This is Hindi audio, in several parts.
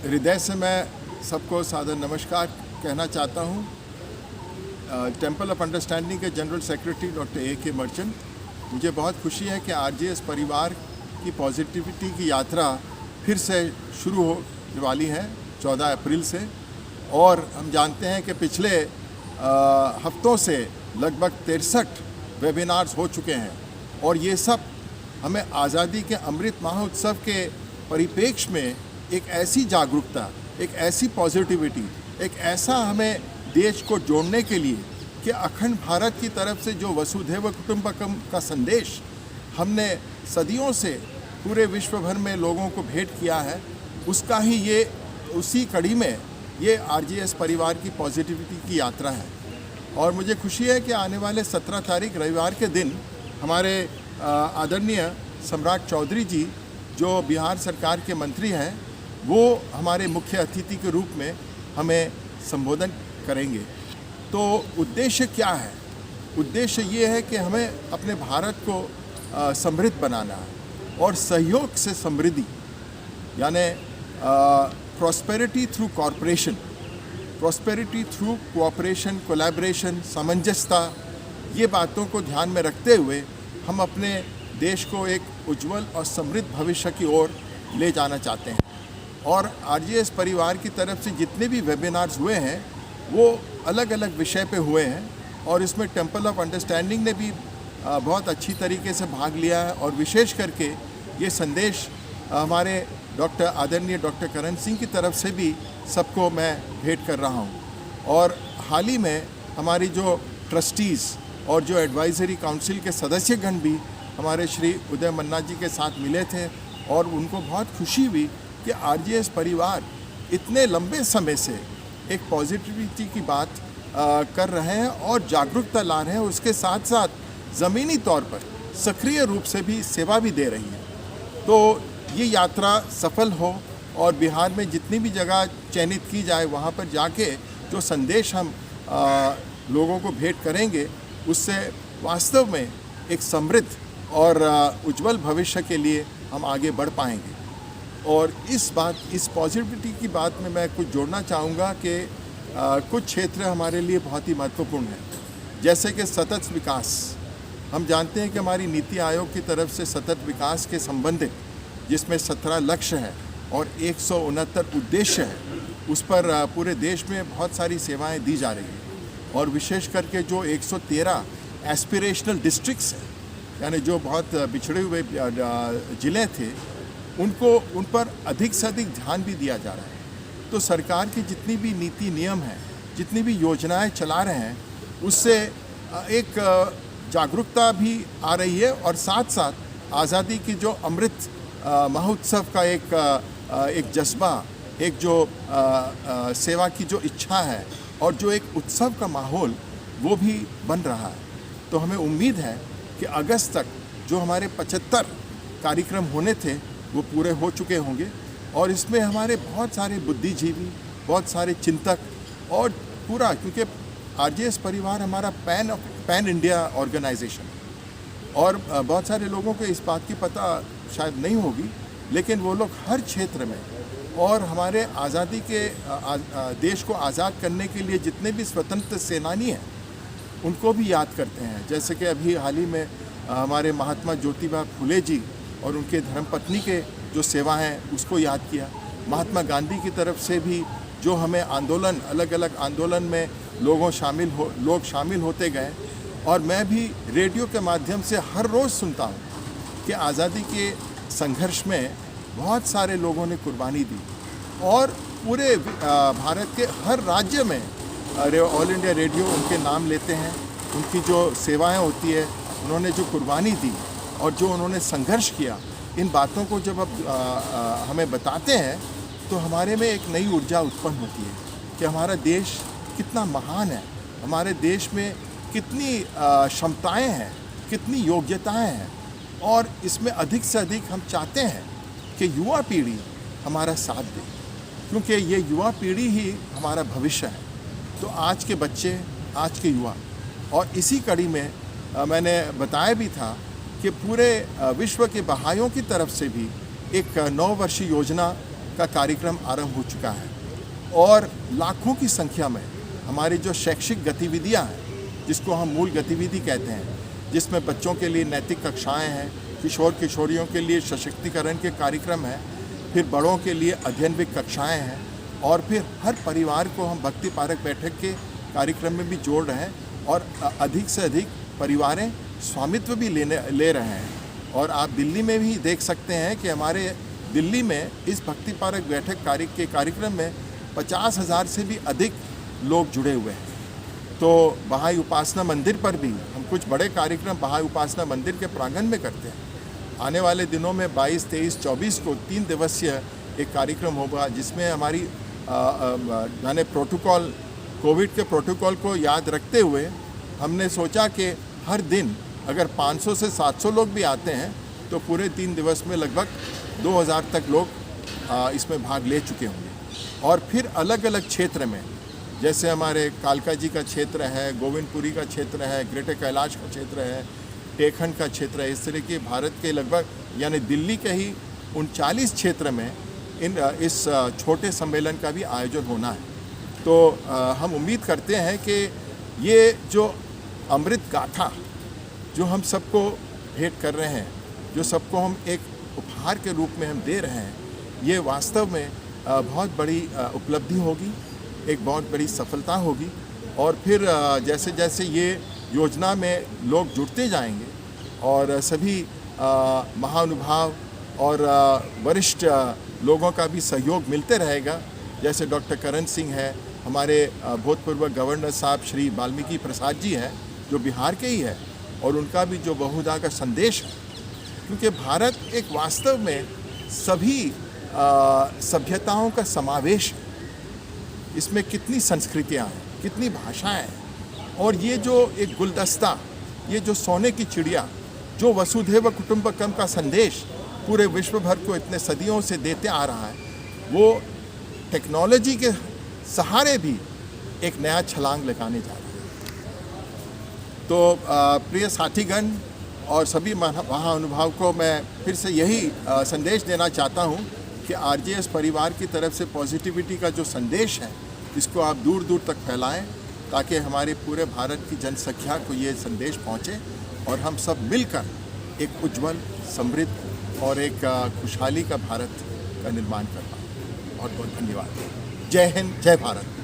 हृदय से मैं सबको सादर नमस्कार कहना चाहता हूँ। टेम्पल ऑफ अंडरस्टैंडिंग के general secretary doctor A.K. Merchant, मुझे बहुत खुशी है कि RGS परिवार की पॉजिटिविटी की यात्रा फिर से शुरू होने वाली है 14 अप्रैल से। और हम जानते हैं कि पिछले हफ्तों से लगभग 63 वेबिनार्स हो चुके हैं और ये सब हमें आज़ादी के अमृत महोत्सव के परिप्रेक्ष्य में एक ऐसी जागरूकता, एक ऐसी पॉजिटिविटी, एक ऐसा हमें देश को जोड़ने के लिए कि अखंड भारत की तरफ से जो वसुधैव कुटुंबकम का संदेश हमने सदियों से पूरे विश्व भर में लोगों को भेंट किया है, उसका ही ये उसी कड़ी में ये RGS परिवार की पॉजिटिविटी की यात्रा है। और मुझे खुशी है कि आने वाले 17 तारीख रविवार के दिन हमारे आदरणीय सम्राट चौधरी जी जो बिहार सरकार के मंत्री हैं, वो हमारे मुख्य अतिथि के रूप में हमें संबोधन करेंगे। तो उद्देश्य क्या है? उद्देश्य ये है कि हमें अपने भारत को समृद्ध बनाना है और सहयोग से समृद्धि, यानी prosperity through corporation, prosperity through cooperation, collaboration, सामंजस्यता, ये बातों को ध्यान में रखते हुए हम अपने देश को एक उज्जवल और समृद्ध भविष्य की ओर ले जाना चाहते हैं। और RGS परिवार की तरफ से जितने भी वेबिनार्स हुए हैं वो अलग अलग विषय पे हुए हैं और इसमें टेम्पल ऑफ अंडरस्टैंडिंग ने भी बहुत अच्छी तरीके से भाग लिया है। और विशेष करके ये संदेश हमारे आदरणीय डॉक्टर करण सिंह की तरफ से भी सबको मैं भेंट कर रहा हूँ। और हाल ही में हमारी जो ट्रस्टीज़ और जो एडवाइजरी काउंसिल के सदस्यगण भी हमारे श्री उदय मन्ना जी के साथ मिले थे और उनको बहुत खुशी हुई कि RGS परिवार इतने लंबे समय से एक पॉजिटिविटी की बात कर रहे हैं और जागरूकता ला रहे हैं, उसके साथ साथ ज़मीनी तौर पर सक्रिय रूप से भी सेवा भी दे रही है। तो ये यात्रा सफल हो और बिहार में जितनी भी जगह चयनित की जाए वहाँ पर जाके जो संदेश हम लोगों को भेंट करेंगे, उससे वास्तव में एक समृद्ध और उज्जवल भविष्य के लिए हम आगे बढ़ पाएंगे। और इस पॉजिटिविटी की बात में मैं कुछ जोड़ना चाहूँगा कि कुछ क्षेत्र हमारे लिए बहुत ही महत्वपूर्ण हैं, जैसे कि सतत विकास। हम जानते हैं कि हमारी नीति आयोग की तरफ से सतत विकास के संबंधित, जिसमें 17 लक्ष्य हैं और 169 उद्देश्य हैं, उस पर पूरे देश में बहुत सारी सेवाएं दी जा रही हैं। और विशेष करके जो 113 एस्पिरेशनल डिस्ट्रिक्ट्स हैं, यानी जो बहुत बिछड़े हुए ज़िले थे, उन पर अधिक से अधिक ध्यान भी दिया जा रहा है। तो सरकार की जितनी भी नीति नियम हैं, जितनी भी योजनाएं चला रहे हैं, उससे एक जागरूकता भी आ रही है और साथ साथ आज़ादी की जो अमृत महोत्सव का एक जज्बा, एक जो सेवा की जो इच्छा है और जो एक उत्सव का माहौल वो भी बन रहा है। तो हमें उम्मीद है कि अगस्त तक जो हमारे 75 कार्यक्रम होने थे वो पूरे हो चुके होंगे और इसमें हमारे बहुत सारे बुद्धिजीवी, बहुत सारे चिंतक और पूरा, क्योंकि RGS परिवार हमारा पैन इंडिया ऑर्गेनाइजेशन और बहुत सारे लोगों को इस बात की पता शायद नहीं होगी, लेकिन वो लोग हर क्षेत्र में और हमारे आज़ादी के देश को आज़ाद करने के लिए जितने भी स्वतंत्र सेनानी हैं उनको भी याद करते हैं। जैसे कि अभी हाल ही में हमारे महात्मा ज्योतिबा फुले जी और उनके धर्मपत्नी के जो सेवा हैं उसको याद किया। महात्मा गांधी की तरफ से भी जो हमें आंदोलन, अलग अलग आंदोलन में लोग शामिल होते गए और मैं भी रेडियो के माध्यम से हर रोज़ सुनता हूँ कि आज़ादी के संघर्ष में बहुत सारे लोगों ने कुर्बानी दी और पूरे भारत के हर राज्य में ऑल इंडिया रेडियो उनके नाम लेते हैं, उनकी जो सेवाएं होती है उन्होंने जो कुर्बानी दी और जो उन्होंने संघर्ष किया, इन बातों को जब अब हमें बताते हैं तो हमारे में एक नई ऊर्जा उत्पन्न होती है कि हमारा देश कितना महान है, हमारे देश में कितनी क्षमताएं हैं, कितनी योग्यताएं हैं, और इसमें अधिक से अधिक हम चाहते हैं कि युवा पीढ़ी हमारा साथ दे, क्योंकि ये युवा पीढ़ी ही हमारा भविष्य है। तो आज के बच्चे, आज के युवा, और इसी कड़ी में मैंने बताया भी था कि पूरे विश्व के बहाइयों की तरफ से भी एक 9 वर्षीय योजना का कार्यक्रम आरंभ हो चुका है, और लाखों की संख्या में हमारी जो शैक्षिक गतिविधियां हैं, जिसको हम मूल गतिविधि कहते हैं, जिसमें बच्चों के लिए नैतिक कक्षाएं हैं, किशोर किशोरियों के लिए सशक्तिकरण के कार्यक्रम हैं, फिर बड़ों के लिए अध्ययनविक कक्षाएं हैं, और फिर हर परिवार को हम भक्ति पारक बैठक के कार्यक्रम में भी जोड़ रहे हैं, और अधिक से अधिक परिवारें स्वामित्व भी ले रहे हैं। और आप दिल्ली में भी देख सकते हैं कि हमारे दिल्ली में इस भक्ति पारक बैठक के कार्यक्रम में 50,000 से भी अधिक लोग जुड़े हुए हैं। तो बहाई उपासना मंदिर पर भी हम कुछ बड़े कार्यक्रम बहाई उपासना मंदिर के प्रांगण में करते हैं। आने वाले दिनों में 22, 23, 24 को 3 दिवसीय एक कार्यक्रम होगा, जिसमें हमारी यानी प्रोटोकॉल, कोविड के प्रोटोकॉल को याद रखते हुए हमने सोचा कि हर दिन अगर 500 से 700 लोग भी आते हैं तो पूरे 3 दिवस में लगभग 2000 तक लोग इसमें भाग ले चुके होंगे। और फिर अलग अलग क्षेत्र में, जैसे हमारे कालका जी का क्षेत्र है, गोविंदपुरी का क्षेत्र है, ग्रेटर कैलाश का क्षेत्र है, टेखंड का क्षेत्र है, इस तरह के भारत के लगभग यानी दिल्ली के ही 39 क्षेत्र में इस छोटे सम्मेलन का भी आयोजन होना है। तो हम उम्मीद करते हैं कि ये जो अमृत गाथा जो हम सबको भेंट कर रहे हैं, जो सबको हम एक उपहार के रूप में हम दे रहे हैं, ये वास्तव में बहुत बड़ी उपलब्धि होगी, एक बहुत बड़ी सफलता होगी। और फिर जैसे जैसे ये योजना में लोग जुड़ते जाएंगे और सभी महानुभाव और वरिष्ठ लोगों का भी सहयोग मिलते रहेगा, जैसे डॉक्टर करण सिंह है, हमारे भूतपूर्व गवर्नर साहब श्री वाल्मीकि प्रसाद जी हैं जो बिहार के ही है, और उनका भी जो बहुधा का संदेश है, क्योंकि भारत एक वास्तव में सभी सभ्यताओं का समावेश है। इसमें कितनी संस्कृतियाँ हैं, कितनी भाषाएं हैं, और ये जो एक गुलदस्ता, ये जो सोने की चिड़िया, जो वसुधैव कुटुंबकम का संदेश पूरे विश्व भर को इतने सदियों से देते आ रहा है, वो टेक्नोलॉजी के सहारे भी एक नया छलांग लगाने जा रहा है। तो प्रिय साथीगण और सभी महानुभाव को मैं फिर से यही संदेश देना चाहता हूँ कि आरजेएस परिवार की तरफ से पॉजिटिविटी का जो संदेश है, इसको आप दूर दूर तक फैलाएं, ताकि हमारे पूरे भारत की जनसंख्या को ये संदेश पहुँचे और हम सब मिलकर एक उज्जवल, समृद्ध और एक खुशहाली का भारत का निर्माण कर पाएं। बहुत बहुत धन्यवाद। जय हिंद, जय भारत।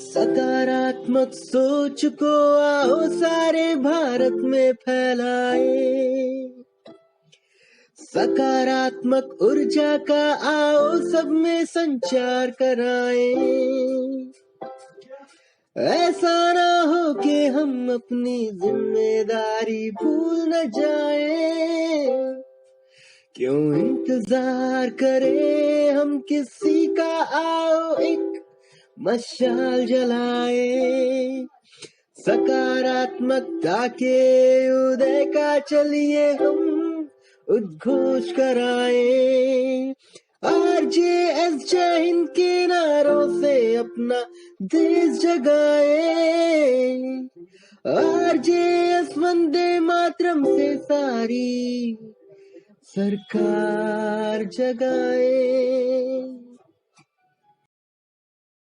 सकारात्मक सोच को आओ सारे भारत में फैलाए, सकारात्मक ऊर्जा का आओ सब में संचार कराए। ऐसा ना हो कि हम अपनी जिम्मेदारी भूल न जाए, क्यों इंतजार करें हम किसी का, आओ एक मशाल जलाए। सकारात्मकता के उदय का चलिए हम उद्घोष कराए। आरजेएस जय हिंद के नारों से अपना देश जगाए, आरजेएस वंदे मातरम से सारी सरकार जगाए।